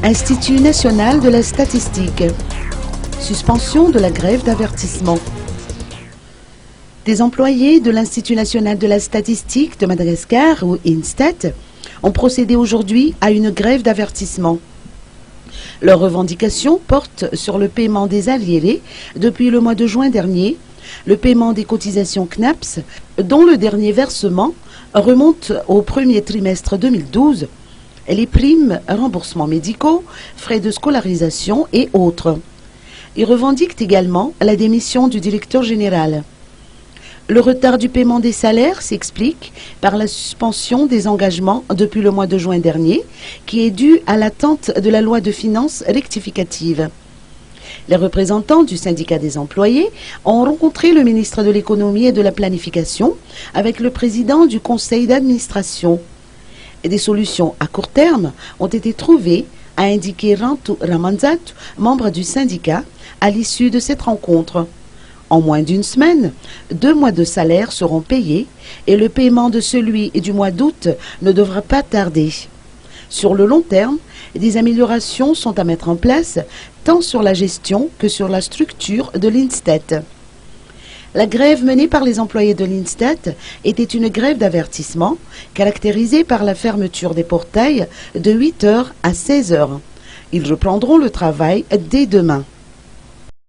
Institut national de la statistique. Suspension de la grève d'avertissement. Des employés de l'Institut national de la statistique de Madagascar, ou INSTAT, ont procédé aujourd'hui à une grève d'avertissement. Leurs revendications portent sur le paiement des arriérés depuis le mois de juin dernier, le paiement des cotisations CNAPS, dont le dernier versement remonte au premier trimestre 2012, et les primes, remboursements médicaux, frais de scolarisation et autres. Ils revendiquent également la démission du directeur général. Le retard du paiement des salaires s'explique par la suspension des engagements depuis le mois de juin dernier, qui est due à l'attente de la loi de finances rectificative. Les représentants du syndicat des employés ont rencontré le ministre de l'économie et de la planification avec le président du conseil d'administration. Des solutions à court terme ont été trouvées, a indiqué Rantu Ramanzat, membre du syndicat, à l'issue de cette rencontre. En moins d'une semaine, 2 mois de salaire seront payés et le paiement de celui du mois d'août ne devra pas tarder. Sur le long terme, des améliorations sont à mettre en place tant sur la gestion que sur la structure de l'INSTAT. La grève menée par les employés de l'INSTAT était une grève d'avertissement caractérisée par la fermeture des portails de 8h à 16h. Ils reprendront le travail dès demain.